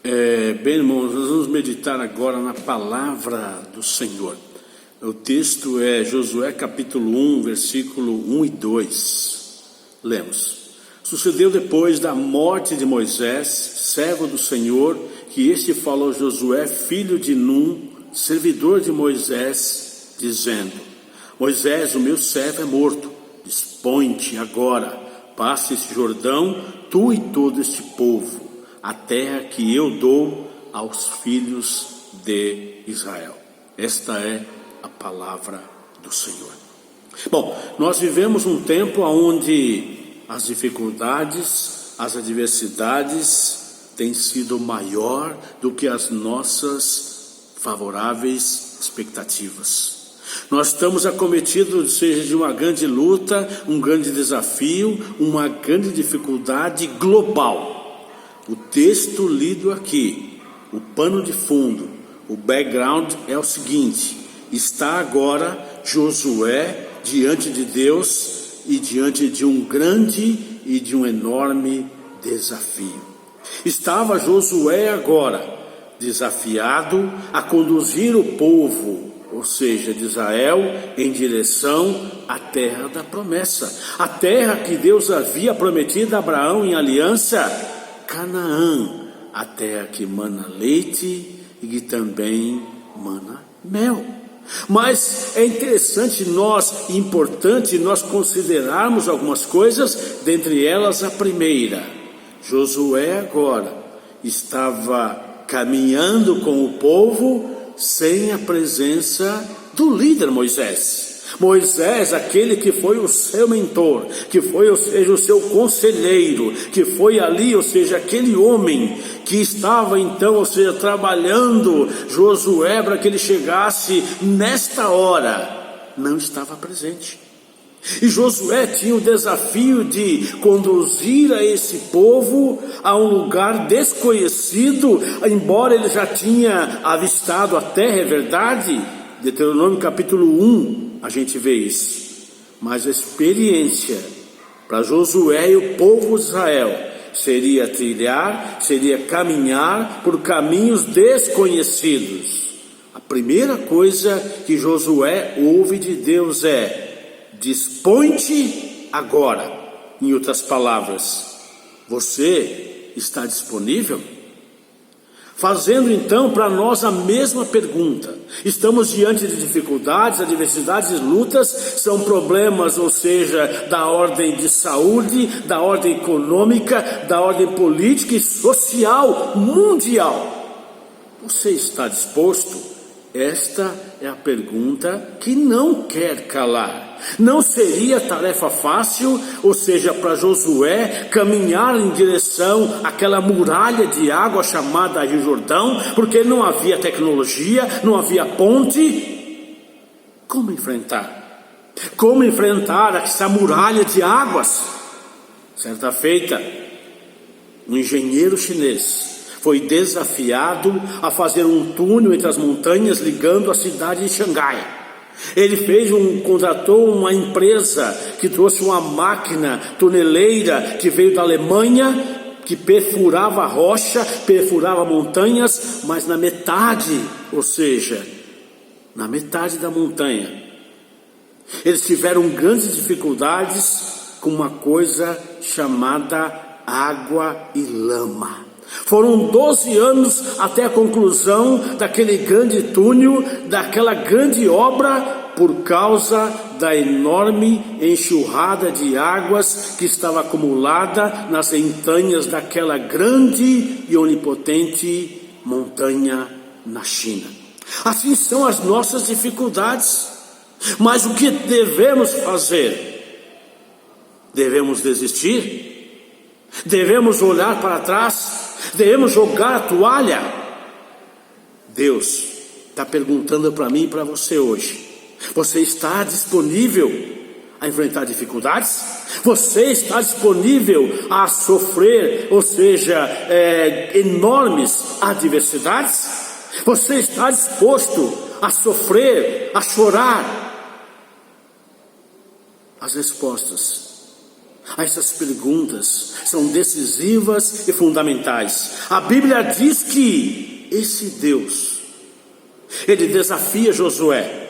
Bem, irmãos, nós vamos meditar agora na palavra do Senhor. O texto é Josué capítulo 1, versículo 1 e 2. Lemos: Sucedeu depois da morte de Moisés, servo do Senhor, que este falou a Josué, filho de Num, servidor de Moisés, dizendo: Moisés, o meu servo, é morto. Dispõe-te agora, passe esse Jordão, tu e todo este povo, a terra que eu dou aos filhos de Israel. Esta é a palavra do Senhor. Bom, nós vivemos um tempo onde as dificuldades, as adversidades têm sido maior do que as nossas favoráveis expectativas. Nós estamos acometidos, seja de uma grande luta, um grande desafio, uma grande dificuldade global. O texto lido aqui, o pano de fundo, o background é o seguinte: está agora Josué diante de Deus e diante de um grande e de um enorme desafio. Estava Josué agora desafiado a conduzir o povo, ou seja, de Israel, em direção à terra da promessa, a terra que Deus havia prometido a Abraão em aliança, Canaã, a terra que mana leite e que também mana mel. Mas é interessante e importante nós considerarmos algumas coisas, dentre elas a primeira: Josué agora estava caminhando com o povo sem a presença do líder Moisés. Moisés, aquele que foi o seu mentor, que foi, ou seja, o seu conselheiro, que foi ali, ou seja, aquele homem que estava então, ou seja, trabalhando Josué para que ele chegasse nesta hora, não estava presente. E Josué tinha o desafio de conduzir a esse povo a um lugar desconhecido, embora ele já tinha avistado a terra, é verdade. Deuteronômio capítulo 1, a gente vê isso. Mas a experiência para Josué e o povo de Israel seria caminhar por caminhos desconhecidos. A primeira coisa que Josué ouve de Deus é: dispõe-te agora. Em outras palavras, você está disponível? Fazendo então para nós a mesma pergunta. Estamos diante de dificuldades, adversidades, lutas, são problemas, ou seja, da ordem de saúde, da ordem econômica, da ordem política e social mundial. Você está disposto? Esta é a pergunta que não quer calar. Não seria tarefa fácil, ou seja, para Josué caminhar em direção àquela muralha de água chamada Rio Jordão, porque não havia tecnologia, não havia ponte. Como enfrentar? Como enfrentar essa muralha de águas? Certa feita, um engenheiro chinês foi desafiado a fazer um túnel entre as montanhas ligando a cidade de Xangai. Ele contratou uma empresa que trouxe uma máquina tuneleira que veio da Alemanha, que perfurava rocha, perfurava montanhas, mas na metade, ou seja, na metade da montanha, eles tiveram grandes dificuldades com uma coisa chamada água e lama. Foram 12 anos até a conclusão daquele grande túnel, daquela grande obra, por causa da enorme enxurrada de águas que estava acumulada nas entranhas daquela grande e onipotente montanha na China. Assim são as nossas dificuldades. Mas o que devemos fazer? Devemos desistir? Devemos olhar para trás? Devemos jogar a toalha? Deus está perguntando para mim e para você hoje: você está disponível a enfrentar dificuldades? Você está disponível a sofrer, ou seja, enormes adversidades? Você está disposto a sofrer, a chorar? As respostas Essas perguntas são decisivas e fundamentais. A Bíblia diz que esse Deus, ele desafia Josué,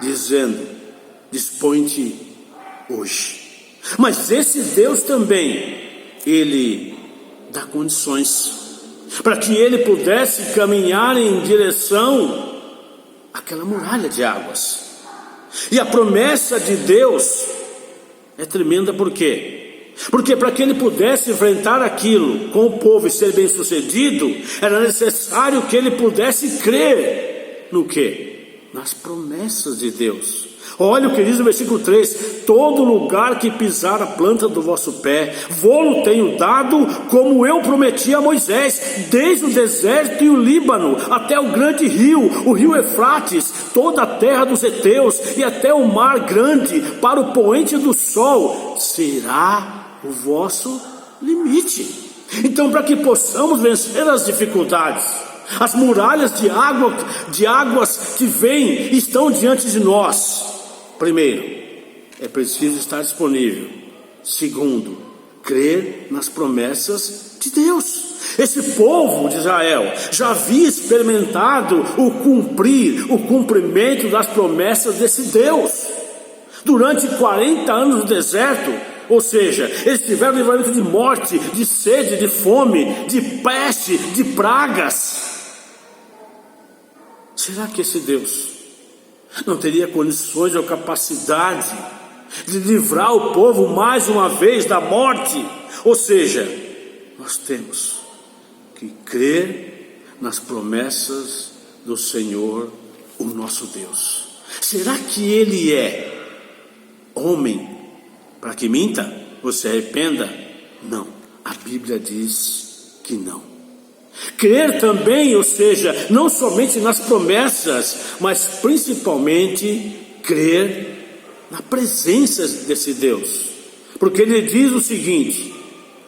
dizendo: dispõe-te hoje. Mas esse Deus também, ele dá condições para que ele pudesse caminhar em direção àquela muralha de águas. E a promessa de Deus é tremenda. Por quê? Porque para que ele pudesse enfrentar aquilo com o povo e ser bem sucedido, era necessário que ele pudesse crer no quê? Nas promessas de Deus. Olha o que diz o versículo 3: todo lugar que pisar a planta do vosso pé, vô-lo tenho dado, como eu prometi a Moisés, desde o deserto e o Líbano, até o grande rio, o rio Eufrates, toda a terra dos heteus, e até o mar grande, para o poente do sol, será o vosso limite. Então, para que possamos vencer as dificuldades, as muralhas de águas que vêm, estão diante de nós, primeiro, é preciso estar disponível. Segundo, crer nas promessas de Deus. Esse povo de Israel já havia experimentado o cumprimento das promessas desse Deus. Durante 40 anos no deserto, ou seja, eles tiveram livramento de morte, de sede, de fome, de peste, de pragas. Será que esse Deus não teria condições ou capacidade de livrar o povo mais uma vez da morte? Ou seja, nós temos que crer nas promessas do Senhor, o nosso Deus. Será que Ele é homem para que minta ou se arrependa? Não, a Bíblia diz que não. Crer também, ou seja, não somente nas promessas, mas principalmente crer na presença desse Deus. Porque ele diz o seguinte,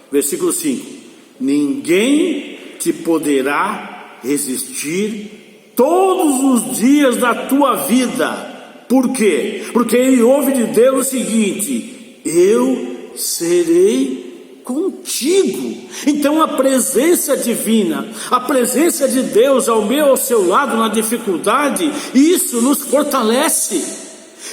versículo 5: ninguém te poderá resistir todos os dias da tua vida. Por quê? Porque ele ouve de Deus o seguinte: eu serei contigo. Então a presença divina, a presença de Deus ao meu, ao seu lado na dificuldade, isso nos fortalece,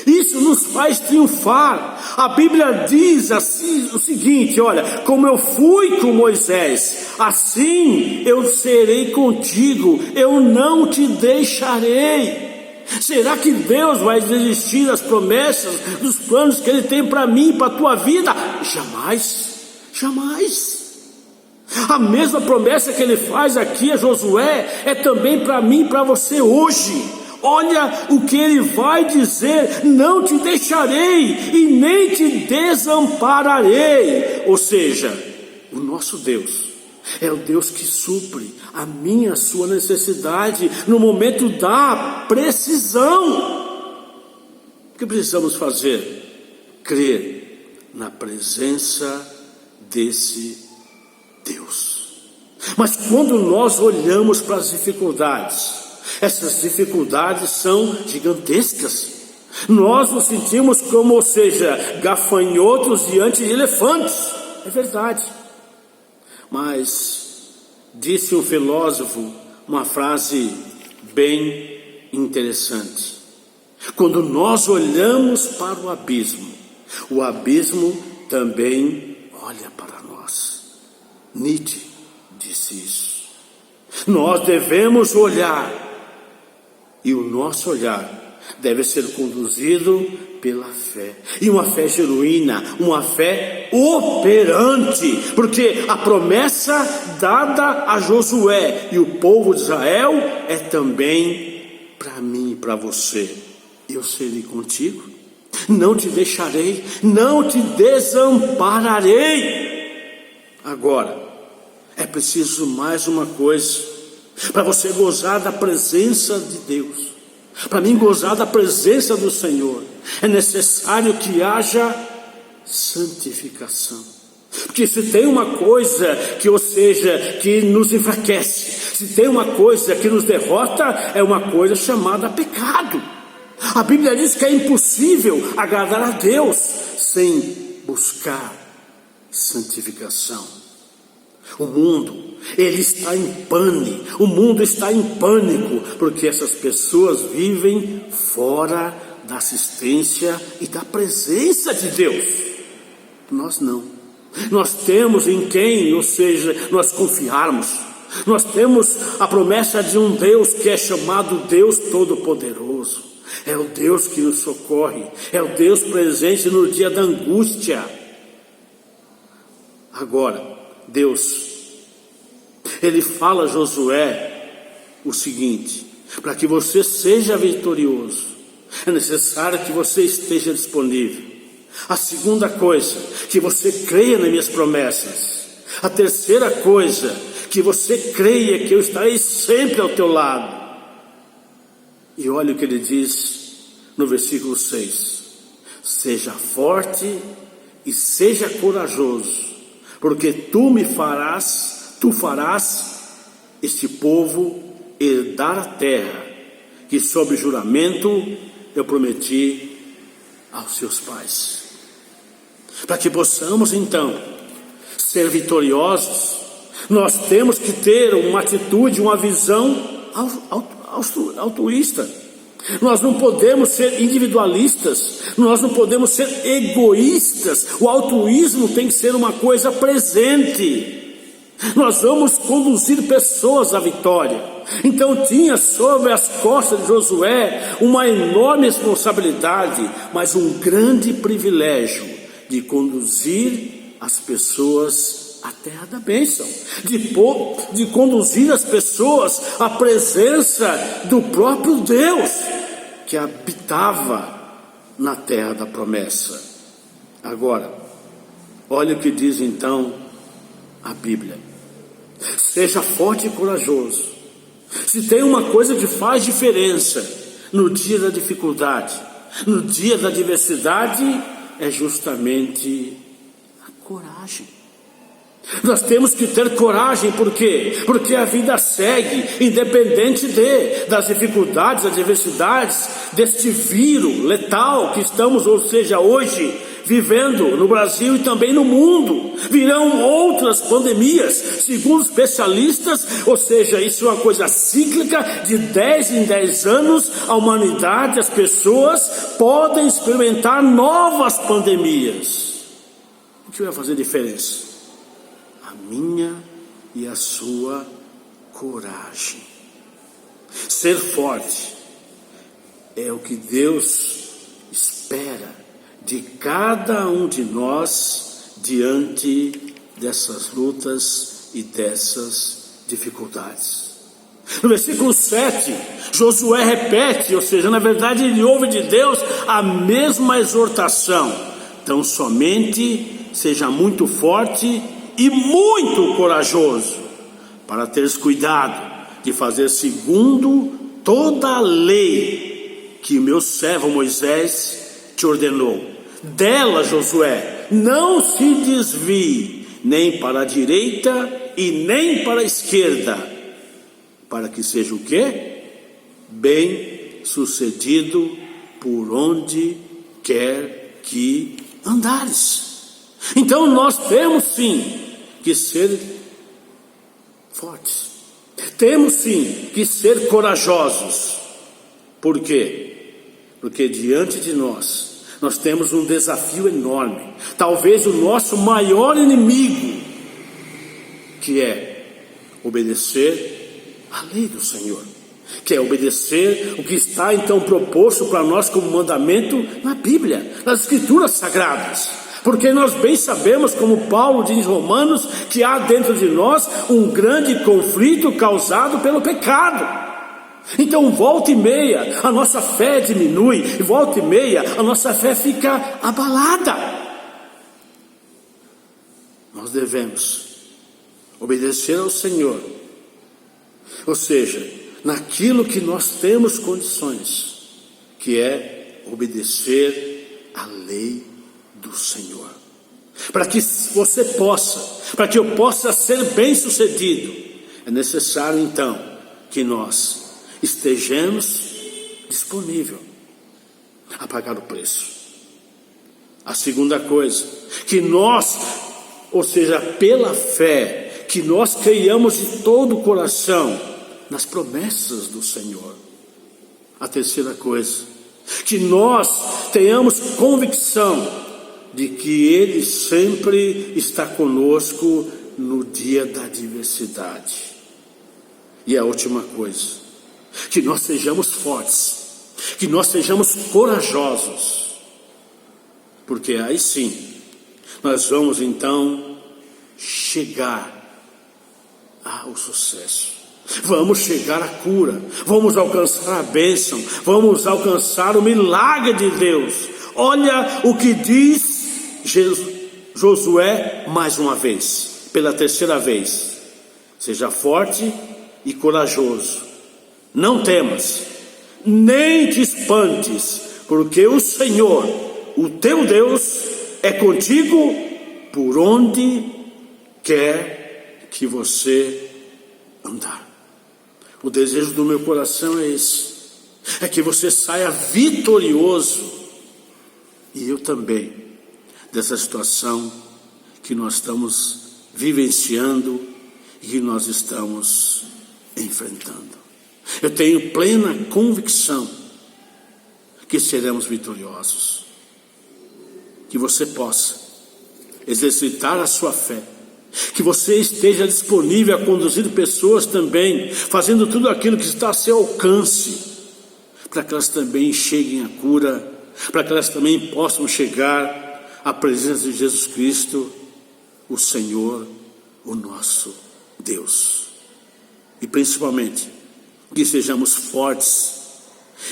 isso nos faz triunfar. A Bíblia diz assim o seguinte: olha, como eu fui com Moisés, assim eu serei contigo, eu não te deixarei. Será que Deus vai desistir das promessas, dos planos que Ele tem para mim e para a tua vida? Jamais. Jamais. A mesma promessa que ele faz aqui a Josué é também para mim e para você hoje. Olha o que ele vai dizer: não te deixarei e nem te desampararei. Ou seja, o nosso Deus é o Deus que supre a minha, a sua necessidade no momento da precisão. O que precisamos fazer? Crer na presença desse Deus. Mas quando nós olhamos para as dificuldades, essas dificuldades são gigantescas. Nós nos sentimos como, ou seja, gafanhotos diante de elefantes. É verdade. Mas disse um filósofo uma frase bem interessante: quando nós olhamos para o abismo também olha para nós. Nietzsche disse isso. Nós devemos olhar, e o nosso olhar deve ser conduzido pela fé, e uma fé genuína, uma fé operante, porque a promessa dada a Josué e o povo de Israel é também para mim e para você: eu serei contigo, não te deixarei, não te desampararei. Agora, é preciso mais uma coisa, para você gozar da presença de Deus, para mim gozar da presença do Senhor, é necessário que haja santificação. Porque se tem uma coisa que, ou seja, que nos enfraquece, se tem uma coisa que nos derrota, é uma coisa chamada pecado. A Bíblia diz que é impossível agradar a Deus. sem buscar santificação. O mundo, ele está em pânico, o mundo está em pânico, porque essas pessoas vivem fora da assistência e da presença de Deus. Nós não. Nós temos em quem, ou seja, nós confiarmos. Nós temos a promessa de um Deus que é chamado Deus Todo-Poderoso. É o Deus que nos socorre, é o Deus presente no dia da angústia. Agora, Deus, Ele fala a Josué o seguinte: para que você seja vitorioso, é necessário que você esteja disponível. A segunda coisa, que você creia nas minhas promessas. A terceira coisa, que você creia que eu estarei sempre ao teu lado. E olha o que ele diz no versículo 6: seja forte e seja corajoso, porque tu farás este povo herdar a terra que sob juramento eu prometi aos seus pais. Para que possamos então ser vitoriosos, nós temos que ter uma atitude, uma visão altruísta. Nós não podemos ser individualistas, nós não podemos ser egoístas. O altruísmo tem que ser uma coisa presente. Nós vamos conduzir pessoas à vitória. Então tinha sobre as costas de Josué uma enorme responsabilidade, mas um grande privilégio de conduzir as pessoas à terra da bênção, de conduzir as pessoas à presença do próprio Deus que habitava na terra da promessa. Agora, olha o que diz então a Bíblia: seja forte e corajoso. Se tem uma coisa que faz diferença no dia da dificuldade, no dia da adversidade, é justamente a coragem. Nós temos que ter coragem, por quê? Porque a vida segue, independente das dificuldades, das adversidades, deste vírus letal que estamos, ou seja, hoje, vivendo no Brasil e também no mundo. Virão outras pandemias, segundo especialistas, ou seja, isso é uma coisa cíclica, de 10 em 10 anos, a humanidade, as pessoas podem experimentar novas pandemias. O que vai fazer diferença? A minha e a sua coragem. Ser forte é o que Deus espera de cada um de nós diante dessas lutas e dessas dificuldades. No versículo 7, Josué repete, ou seja, na verdade ele ouve de Deus a mesma exortação: então somente seja muito forte e muito corajoso, para teres cuidado de fazer segundo toda a lei que meu servo Moisés te ordenou. Dela, Josué, não se desvie nem para a direita e nem para a esquerda, para que seja o quê? Bem sucedido por onde quer que andares. Então nós temos sim que ser fortes, temos sim que ser corajosos. Por quê? Porque diante de nós temos um desafio enorme, talvez o nosso maior inimigo, que é obedecer à lei do Senhor, que é obedecer o que está então proposto para nós como mandamento na Bíblia, nas Escrituras Sagradas. Porque nós bem sabemos, como Paulo diz em Romanos, que há dentro de nós um grande conflito causado pelo pecado. Então volta e meia a nossa fé diminui, e volta e meia a nossa fé fica abalada. Nós devemos obedecer ao Senhor, ou seja, naquilo que nós temos condições, que é obedecer à lei do Senhor, para que você possa, para que eu possa ser bem sucedido, é necessário então que nós estejamos disponíveis a pagar o preço. A segunda coisa, que nós, ou seja, pela fé, que nós creiamos de todo o coração nas promessas do Senhor. A terceira coisa, que nós tenhamos convicção de que Ele sempre está conosco no dia da adversidade. E a última coisa, que nós sejamos fortes, que nós sejamos corajosos, porque aí sim, nós vamos então chegar ao sucesso. Vamos chegar à cura, vamos alcançar a bênção, vamos alcançar o milagre de Deus. Olha o que diz Josué mais uma vez, pela terceira vez: seja forte e corajoso, não temas, nem te espantes, porque o Senhor, o teu Deus, é contigo por onde quer que você andar. O desejo do meu coração é esse, é que você saia vitorioso, e eu também, dessa situação que nós estamos vivenciando e que nós estamos enfrentando. Eu tenho plena convicção que seremos vitoriosos. Que você possa exercitar a sua fé, que você esteja disponível a conduzir pessoas também, fazendo tudo aquilo que está a seu alcance, para que elas também cheguem à cura, para que elas também possam chegar à presença de Jesus Cristo, o Senhor, o nosso Deus. E principalmente, que sejamos fortes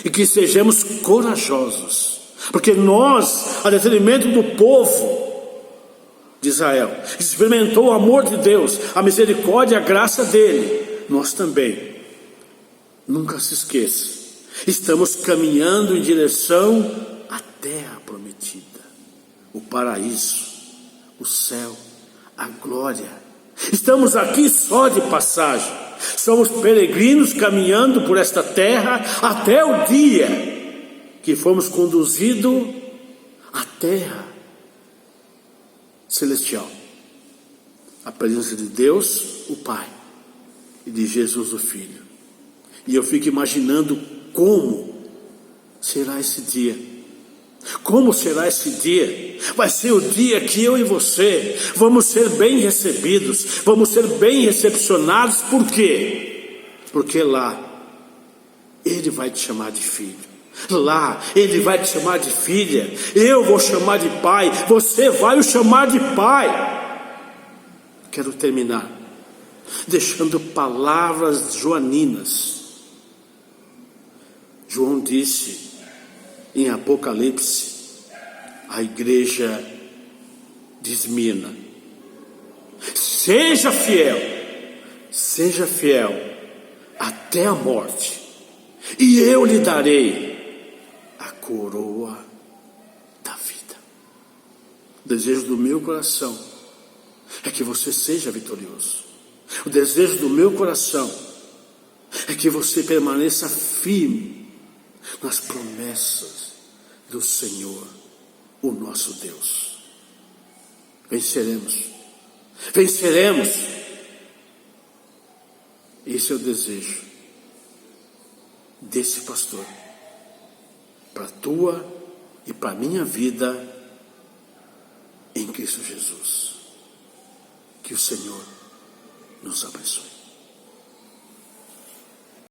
e que sejamos corajosos, porque nós, a detrimento do povo de Israel, que experimentou o amor de Deus, a misericórdia e a graça dele, nós também, nunca se esqueça, estamos caminhando em direção à terra prometida, o paraíso, o céu, a glória. Estamos aqui só de passagem, somos peregrinos caminhando por esta terra até o dia que fomos conduzidos à terra celestial, a presença de Deus, o Pai, e de Jesus, o Filho. E eu fico imaginando como será esse dia. Como será esse dia? Vai ser o dia que eu e você vamos ser bem recebidos, vamos ser bem recepcionados. Por quê? Porque lá Ele vai te chamar de filho, lá Ele vai te chamar de filha, eu vou chamar de pai, você vai o chamar de pai. Quero terminar deixando palavras joaninas. João disse em Apocalipse à igreja de Esmirna: seja fiel até a morte, e eu lhe darei a coroa da vida. O desejo do meu coração é que você seja vitorioso. O desejo do meu coração é que você permaneça firme nas promessas do Senhor, o nosso Deus. Venceremos. Esse é o desejo desse pastor, para a tua e para a minha vida em Cristo Jesus. Que o Senhor nos abençoe.